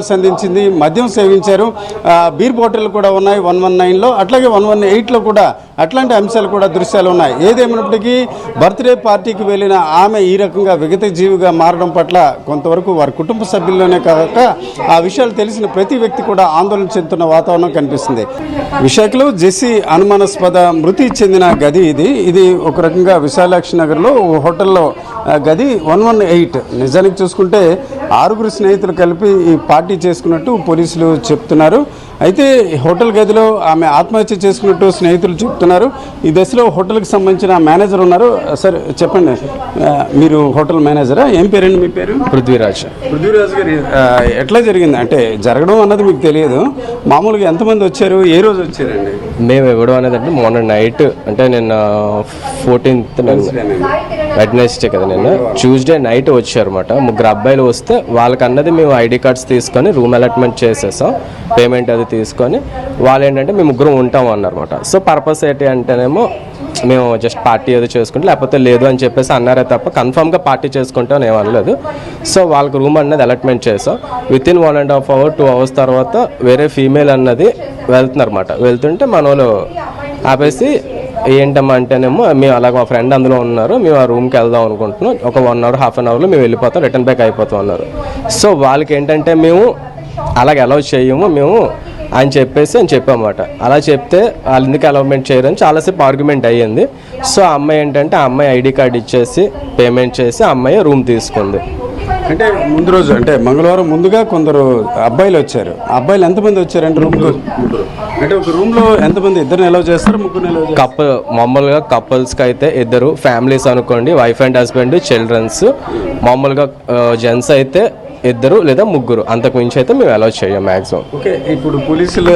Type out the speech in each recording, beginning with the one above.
సంధించింది, మద్యం సేవించారు, beer bottle కూడా ఉన్నాయి 119లో, అట్లాగే 118లో కూడా అట్లాంటి అంశాలు కూడా దృశ్యాలు ఉన్నాయి. ఏదేమైనప్పటికీ బర్త్డే పార్టీకి వెళ్ళిన ఆమె ఈ రకంగా విగత జీవిగా మారడం పట్ల కొంతవరకు వారి కుటుంబ సభ్యుల్లోనే కాక ఆ విషయాలు తెలిసిన ప్రతి వ్యక్తి కూడా ఆందోళన చెందుతున్న వాతావరణం కనిపిస్తుంది. విశాఖలో జెస్సీ అనుమానాస్పద మృతి చెందిన గది ఇది ఒక రకంగా విశాలాక్షి నగర్లో హోటల్లో గది 118. నిజానికి చూసుకుంటే 6 స్నేహితులు కలిపి ఈ పార్టీ చేసుకున్నట్టు పోలీసులు చెప్తున్నారు. అయితే హోటల్ గదిలో ఆమె ఆత్మహత్య చేసుకున్నట్టు స్నేహితులు చెప్తున్నారు. ఈ దశలో హోటల్కి సంబంధించిన మేనేజర్ ఉన్నారు. సార్ చెప్పండి, మీరు హోటల్ మేనేజరా? ఏం పేరండి మీ పేరు? పృథ్వీరాజ్ గారు, ఎట్లా జరిగింది? అంటే జరగడం అన్నది మీకు తెలియదు, మామూలుగా ఎంతమంది వచ్చారు, ఏ రోజు వచ్చారండి? మేము ఇవ్వడం అనేది అంటే మార్నింగ్ నైట్, అంటే నిన్న 14th వెడ్నెస్డే కదా, నిన్న ట్యూస్డే నైట్ వచ్చారన్నమాట. 3 అబ్బాయిలు వస్తే వాళ్ళకి అన్నది మేము ఐడి కార్డ్స్ తీసుకొని రూమ్ అలాట్మెంట్ చేసేసాం, పేమెంట్ అది తీసుకొని వాళ్ళు ఏంటంటే మేము 3 ఉంటాం అన్నారన్నమాట. సో పర్పస్ ఏంటి అంటేనేమో మేము జస్ట్ పార్టీ ఏదో చేసుకుంటే లేకపోతే లేదు అని చెప్పేసి అన్నారే తప్ప కన్ఫామ్గా పార్టీ చేసుకుంటాం ఏం అనలేదు. సో వాళ్ళకి రూమ్ అనేది అలాట్మెంట్ చేసాం. వితిన్ 1.5 hour 2 hours తర్వాత వేరే ఫీమేల్ అన్నది వెళ్తున్నారన్నమాట. వెళ్తుంటే మన వాళ్ళు ఆపేసి ఏంటమ్మా అంటేనేమో మేము అలాగ మా ఫ్రెండ్ అందులో ఉన్నారు, మేము ఆ రూమ్కి వెళ్దాం అనుకుంటున్నాం, ఒక 1 hour 1/2 hourలో మేము వెళ్ళిపోతాం, రిటర్న్ బ్యాక్ అయిపోతాం అన్నారు. సో వాళ్ళకి ఏంటంటే మేము అలాగే అలౌ చేయము మేము అని చెప్పామన్నమాట. అలా చెప్తే వాళ్ళు ఎందుకు అలౌమెంట్ చేయరని చాలాసేపు ఆర్గ్యుమెంట్ అయ్యింది. సో ఆ అమ్మాయి ఏంటంటే ఆ అమ్మాయి ఐడి కార్డ్ ఇచ్చేసి పేమెంట్ చేసి ఆ అమ్మాయి రూమ్ తీసుకుంది. అంటే ముందు రోజు అంటే మంగళవారం ముందుగా కొందరు అబ్బాయిలు వచ్చారు. అబ్బాయిలు ఎంతమంది వచ్చారంటే రూమ్లో, అంటే ఒక రూమ్లో ఎంతమంది? 2 అలౌ చేస్తారు, 3 మామూలుగా కపుల్స్కి అయితే 2, ఫ్యామిలీస్ అనుకోండి వైఫ్ అండ్ హస్బెండ్ చిల్డ్రన్స్, మామూలుగా జెంట్స్ అయితే 2 లేదా 3, అంతకు మించి అయితే మేము అలౌ చేయం మ్యాక్సిమం. ఓకే, ఇప్పుడు పోలీసుల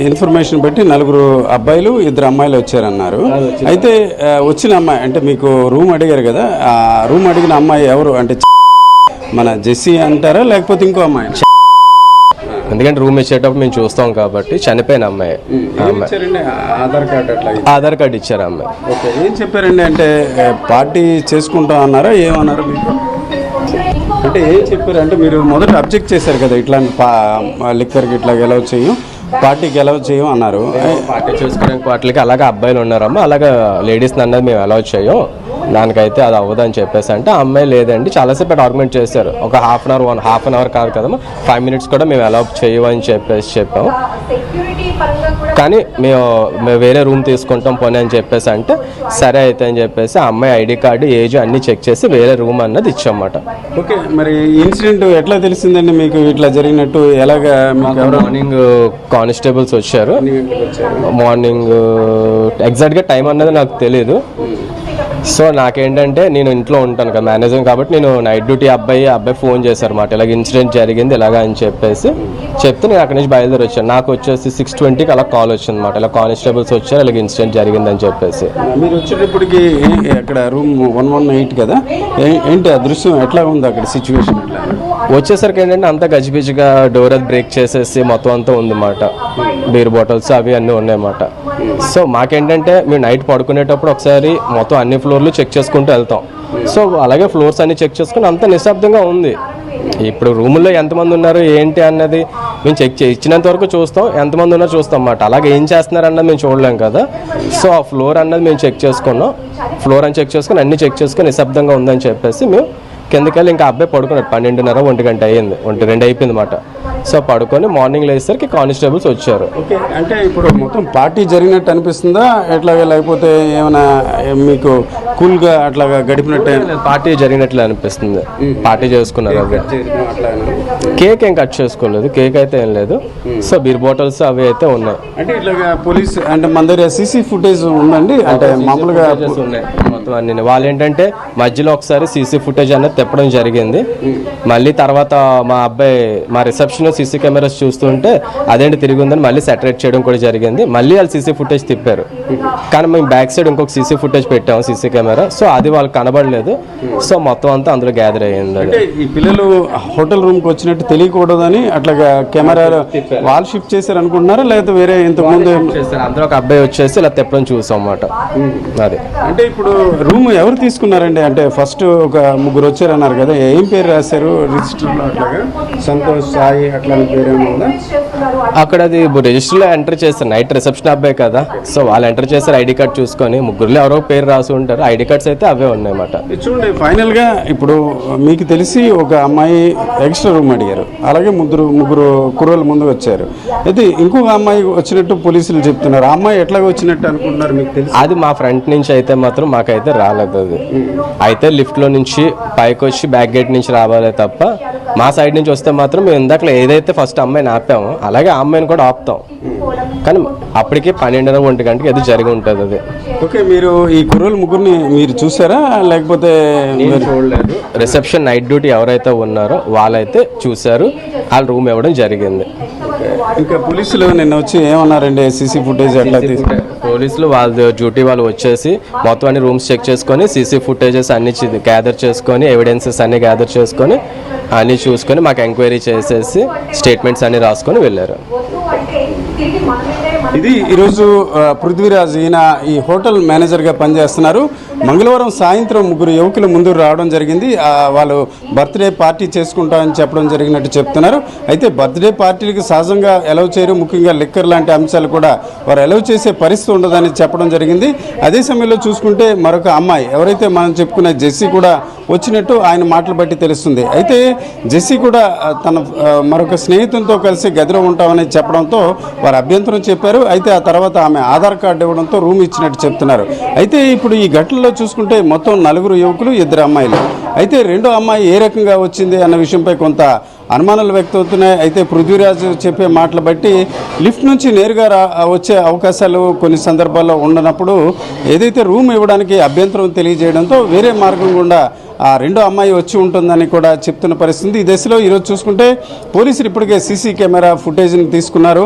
ఇన్ఫర్మేషన్ బట్టి 4 అబ్బాయిలు 2 అమ్మాయిలు వచ్చారన్నారు. అయితే వచ్చిన అమ్మాయి అంటే మీకు రూమ్ అడిగారు కదా, ఆ రూమ్ అడిగిన అమ్మాయి ఎవరు? అంటే మన జెస్సీ అంటారా లేకపోతే ఇంకో అమ్మాయి? ఎందుకంటే రూమ్ ఇచ్చేటప్పుడు మేము చూస్తాం కాబట్టి చనిపోయిన అమ్మాయి. ఆధార్ కార్డు ఇచ్చారు అమ్మాయి. ఓకే, ఏం చెప్పారండి? అంటే పార్టీ చేసుకుంటాం అన్నారా, ఏమన్నారు మీకు? అంటే ఏం చెప్పారు? అంటే మీరు మొదట అబ్జెక్ట్ చేశారు కదా, ఇట్లాంటి లిక్కర్కి ఇట్లా అలౌ చేయం, పార్టీకి అలౌ చేయం అన్నారు. పార్టీ చేసుకోవడానికి వాటికి అలాగే అబ్బాయిలు ఉన్నారమ్మా, అలాగే లేడీస్ని అన్నది మేము అలౌ చేయం, దానికైతే అది అవ్వదు అని చెప్పేసి అంటే ఆ అమ్మాయి లేదండి చాలాసేపు ఆర్గ్యుమెంట్ చేశారు. ఒక హాఫ్ అన్ అవర్ కాదు కదమ్మా, 5 minutes కూడా మేము అలౌ చేయమని చెప్పాము. కానీ మేము వేరే రూమ్ తీసుకుంటాం పోనీ అని చెప్పేసి అంటే సరే అయితే అని చెప్పేసి ఆ అమ్మాయి ఐడి కార్డు ఏజ్ అన్నీ చెక్ చేసి వేరే రూమ్ అన్నది ఇచ్చామన్నమాట. ఓకే, మరి ఇన్సిడెంట్ ఎట్లా తెలిసిందండి మీకు ఇట్లా జరిగినట్టు? ఎలాగా? మార్నింగ్ కానిస్టేబుల్స్ వచ్చారు. మార్నింగ్ ఎగ్జాక్ట్గా టైం అన్నది నాకు తెలియదు. సో నాకేంటంటే నేను ఇంట్లో ఉంటాను కదా మేనేజర్ కాబట్టి, నేను నైట్ డ్యూటీ అబ్బాయి ఫోన్ చేశారు మాట, ఇలాగ ఇన్సిడెంట్ జరిగింది ఇలాగా అని చెప్పేసి చెప్తే నేను అక్కడి నుంచి బయలుదేరి వచ్చాను. నాకు వచ్చేసి 6:20కి అలా కాల్ వచ్చింది అనమాట, ఇలా కానిస్టేబుల్స్ వచ్చారు ఇలాగ ఇన్సిడెంట్ జరిగిందని చెప్పేసి. మీరు వచ్చేటప్పటికి అక్కడ రూమ్ 118 కదా, ఏంటి ఆ దృశ్యం ఎట్లా ఉంది అక్కడ సిచ్యువేషన్? వచ్చేసరికి ఏంటంటే అంతా గజిబిజిగా డోర్ అది బ్రేక్ చేసేసి మొత్తం అంతా ఉందన్నమాట, బీర్ బాటిల్స్ అవి అన్నీ ఉన్నాయన్నమాట. సో మాకేంటంటే మేము నైట్ పడుకునేటప్పుడు ఒకసారి మొత్తం అన్ని ఫ్లోర్లు చెక్ చేసుకుంటూ వెళ్తాం. సో అలాగే ఫ్లోర్స్ అన్ని చెక్ చేసుకుని అంత నిశ్శబ్దంగా ఉంది. ఇప్పుడు రూముల్లో ఎంతమంది ఉన్నారు ఏంటి అన్నది మేము ఇచ్చినంత వరకు చూస్తాం, ఎంతమంది ఉన్నారో చూస్తాం అన్నమాట. అలాగే ఏం చేస్తున్నారు అన్నది మేము చూడలేం కదా. సో ఆ ఫ్లోర్ అన్నది మేము చెక్ చేసుకున్నాం, ఫ్లోర్ అని చెక్ చేసుకుని అన్ని చెక్ చేసుకుని నిశ్శబ్దంగా ఉందని చెప్పేసి మేము కిందకెళ్ళి ఇంకా అబ్బాయి పడుకున్నాడు. 12:30 1 గంట అయ్యింది, 1-2 అయిపోయింది అన్నమాట. సో పడుకొని మార్నింగ్ లేసరికి కానిస్టేబుల్స్ వచ్చారు. ఓకే, అంటే ఇప్పుడు మొత్తం పార్టీ జరిగినట్టు అనిపిస్తుందా ఎట్లాగా, లేకపోతే ఏమైనా మీకు కూల్గా అట్లాగా గడిపినట్టే? పార్టీ జరిగినట్లు అనిపిస్తుంది, పార్టీ చేసుకున్నారు. కేక్ ఏం కట్ చేసుకోలేదు, కేక్ అయితే ఏం లేదు. సో బీర్ బాటిల్స్ అవి అయితే ఉన్నాయి. అంటే ఇట్లాగా పోలీస్ అంటే మన దగ్గర సీసీ ఫుటేజ్ ఉందండి, అంటే మామూలుగా ఉన్నాయి మొత్తం అన్ని. వాళ్ళు ఏంటంటే మధ్యలో ఒకసారి సీసీ ఫుటేజ్ అనేది తెప్పడం జరిగింది. మళ్ళీ తర్వాత మా అబ్బాయి మా రిసెప్షన్ సీసీ కెమెరాస్ చూస్తుంటే అదేంటి తిరిగి ఉందని మళ్ళీ సెటరేట్ చేయడం కూడా జరిగింది. మళ్ళీ వాళ్ళు సీసీ ఫుటేజ్ తిప్పారు, కానీ మేము బ్యాక్ సైడ్ ఇంకొక సీసీ ఫుటేజ్ పెట్టాము సీసీ కెమెరా. సో అది వాళ్ళకి కనబడలేదు. సో మొత్తం అంతా అందులో గ్యాదర్ అయ్యింది. అంటే ఈ పిల్లలు హోటల్ రూమ్కి వచ్చినట్టు తెలియకూడదని అట్లాగా కెమెరా వాల్ షిఫ్ట్ చేశారు అనుకుంటున్నారా, లేకపోతే వేరే ఇంతకుముందు చేస్తారు? అందులో ఒక అబ్బాయి వచ్చేసి ఇలా తిప్పడం చూసాం అన్నమాట. అది అంటే ఇప్పుడు రూమ్ ఎవరు తీసుకున్నారండి? అంటే ఫస్ట్ ఒక ముగ్గురు వచ్చారన్నారు కదా, ఏం పేరు రాశారు రిజిస్టర్లో? అట్లాగా సంతోష్, సాయి అట్లాంటి పేరు ఏమో ఉందా? అక్కడ అది రిజిస్టర్లో ఎంటర్ చేస్తారు, నైట్ రిసెప్షన్ అబ్బాయి కదా, సో వాళ్ళు ఎంటర్ చేస్తారు ఐడి కార్డ్ చూసుకొని. ముగ్గురులో ఎవరో పేరు రాసి ఉంటారు, ఐడి కార్డ్స్ అయితే అవే ఉన్నాయన్నమాట. చూడండి, ఫైనల్గా ఇప్పుడు మీకు తెలిసి ఒక అమ్మాయి ఎక్స్ట్రా రూమ్ అడిగారు, అలాగే ముగ్గురు కుర్రోళ్ళు ముందుకు వచ్చారు. అయితే ఇంకొక అమ్మాయి వచ్చినట్టు పోలీసులు చెప్తున్నారు. ఆ అమ్మాయి ఎట్లాగ వచ్చినట్టు అనుకుంటున్నారు మీకు తెలిసి? అది మా ఫ్రంట్ నుంచి అయితే మాత్రం మాకైతే రాలేదు. అది అయితే లిఫ్ట్లో నుంచి పైకి వచ్చి బ్యాక్ గేట్ నుంచి రావాలే తప్ప మా సైడ్ నుంచి వస్తే మాత్రం మేము ఇందాక ఏదైతే ఫస్ట్ అమ్మాయిని ఆపామో అలాగే ఆ అమ్మాయిని కూడా ఆపుతాం. కానీ అప్పటికి 12:00-1 గంటకి అది జరిగి ఉంటుంది. అది ఓకే, మీరు ఈ కుర్రోళ్ళు ముగ్గురిని మీరు చూసారా లేకపోతే? చూడలేదు. రిసెప్షన్ నైట్ డ్యూటీ ఎవరైతే ఉన్నారో వాళ్ళైతే చూశారు, వాళ్ళ రూమ్ ఇవ్వడం జరిగింది. ఇంకా పోలీసులు నిన్న వచ్చి ఏమన్నారండి? సీసీ ఫుటేజ్ అట్లా పోలీసులు వాళ్ళ డ్యూటీ వాళ్ళు వచ్చేసి మొత్తం అన్ని రూమ్స్ చెక్ చేసుకొని సీసీ ఫుటేజెస్ అన్ని గ్యాదర్ చేసుకొని ఎవిడెన్సెస్ అన్ని గ్యాదర్ చేసుకొని అన్నీ చూసుకొని మాకు ఎంక్వైరీ చేసేసి స్టేట్మెంట్స్ అన్ని రాసుకొని వెళ్ళారు. ఇది ఈరోజు పృథ్వీరాజ్, ఈయన ఈ హోటల్ మేనేజర్గా పనిచేస్తున్నారు. మంగళవారం సాయంత్రం ముగ్గురు యువకులు ముందుకు రావడం జరిగింది. వాళ్ళు బర్త్డే పార్టీ చేసుకుంటామని చెప్పడం జరిగినట్టు చెప్తున్నారు. అయితే బర్త్డే పార్టీలకు సహజంగా ఎలవ్ చేయరు, ముఖ్యంగా లిక్కర్ లాంటి అంశాలు కూడా వారు ఎలవ్ చేసే పరిస్థితి ఉండదని చెప్పడం జరిగింది. అదే సమయంలో చూసుకుంటే మరొక అమ్మాయి, ఎవరైతే మనం చెప్పుకునే జెస్సీ కూడా వచ్చినట్టు ఆయన మాటలు బట్టి తెలుస్తుంది. అయితే జెస్సీ కూడా తన మరొక స్నేహితులతో కలిసి గదిలో ఉంటామని చెప్పడంతో వారు అభ్యంతరం చెప్పారు. అయితే ఆ తర్వాత ఆమె ఆధార్ కార్డు ఇవ్వడంతో రూమ్ ఇచ్చినట్టు చెప్తున్నారు. అయితే ఇప్పుడు ఈ ఘటనలో చూసుకుంటే మొత్తం 4 యువకులు 2 అమ్మాయిలు. అయితే రెండో అమ్మాయి ఏ రకంగా వచ్చింది అన్న విషయంపై కొంత అనుమానాలు వ్యక్తమవుతున్నాయి. అయితే పృథ్వీరాజు చెప్పే మాటలు బట్టి లిఫ్ట్ నుంచి నేరుగా వచ్చే అవకాశాలు కొన్ని సందర్భాల్లో ఉండనప్పుడు ఏదైతే రూమ్ ఇవ్వడానికి అభ్యంతరం తెలియజేయడంతో వేరే మార్గం గుండా ఆ రెండో అమ్మాయి వచ్చి ఉంటుందని కూడా చెప్తున్న పరిస్థితి. ఈ దశలో ఈరోజు చూసుకుంటే పోలీసులు ఇప్పటికే సీసీ కెమెరా ఫుటేజ్ని తీసుకున్నారు.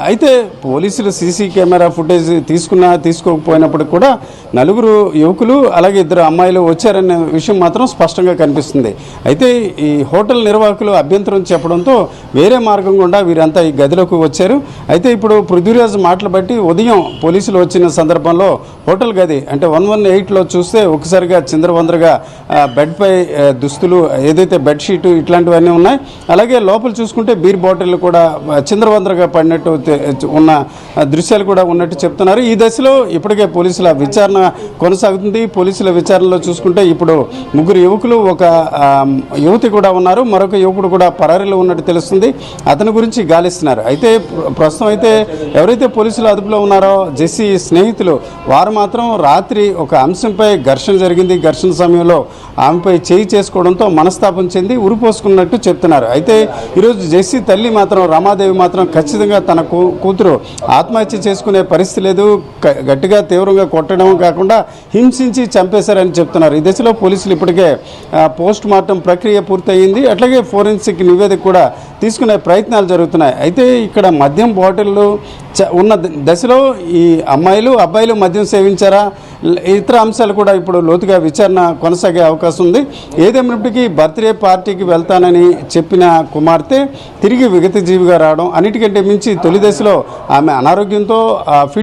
అయితే పోలీసులు సీసీ కెమెరా ఫుటేజ్ తీసుకోకపోయినప్పుడు కూడా 4 యువకులు అలాగే 2 అమ్మాయిలు వచ్చారనే విషయం మాత్రం స్పష్టంగా కనిపిస్తుంది. అయితే ఈ హోటల్ నిర్వాహకులు అభ్యంతరం చెప్పడంతో వేరే మార్గం గుండా వీరంతా ఈ గదిలోకి వచ్చారు. అయితే ఇప్పుడు పృథ్వీరాజ్ మాటలు బట్టి ఉదయం పోలీసులు వచ్చిన సందర్భంలో హోటల్ గది అంటే 118లో చూస్తే ఒకసారిగా చిందరవందరగా బెడ్పై దుస్తులు, ఏదైతే బెడ్షీటు ఇట్లాంటివన్నీ ఉన్నాయి. అలాగే లోపల చూసుకుంటే బీర్ బాటిల్ కూడా చిందరవందరగా పడినట్టు ఉన్న దృశ్యాలు కూడా ఉన్నట్టు చెప్తున్నారు. ఈ దశలో ఇప్పటికే పోలీసుల విచారణ కొనసాగుతుంది. పోలీసుల విచారణలో చూసుకుంటే ఇప్పుడు 3 యువకులు, ఒక యువతి కూడా ఉన్నారు. మరొక యువకుడు కూడా పరారీలో ఉన్నట్టు తెలుస్తుంది. అతని గురించి గాలిస్తున్నారు. అయితే ప్రస్తుతం అయితే ఎవరైతే పోలీసులు అదుపులో ఉన్నారో జెస్సీ స్నేహితులు, వారు మాత్రం రాత్రి ఒక అంశంపై ఘర్షణ జరిగింది. ఘర్షణ సమయంలో ఆమెపై చేయి చేసుకోవడంతో మనస్తాపం చెంది ఉరిపోసుకున్నట్టు చెప్తున్నారు. అయితే ఈరోజు జెస్సీ తల్లి మాత్రం, రమాదేవి మాత్రం ఖచ్చితంగా తన కూతురు ఆత్మహత్య చేసుకునే పరిస్థితి లేదు, గట్టిగా తీవ్రంగా కొట్టడం కాకుండా హింసించి చంపేశారని చెప్తున్నారు. ఈ దశలో పోలీసులు ఇప్పటికే పోస్ట్ మార్టం ప్రక్రియ పూర్తయింది. అట్లాగే ఫోరెన్సిక్ నివేదిక కూడా తీసుకునే ప్రయత్నాలు జరుగుతున్నాయి. అయితే ఇక్కడ మద్యం బాటిళ్ళు ఉన్న దశలో ఈ అమ్మాయిలు అబ్బాయిలు మద్యం సేవించారా, ఇతర అంశాలు కూడా ఇప్పుడు లోతుగా విచారణ కొనసాగే అవకాశం ఉంది. ఏదేమైనప్పటికీ బర్త్డే పార్టీకి వెళ్తానని చెప్పిన కుమార్తె తిరిగి విగత జీవిగా రావడం, అన్నిటికంటే మించి తొలి దశలో ఆమె అనారోగ్యంతో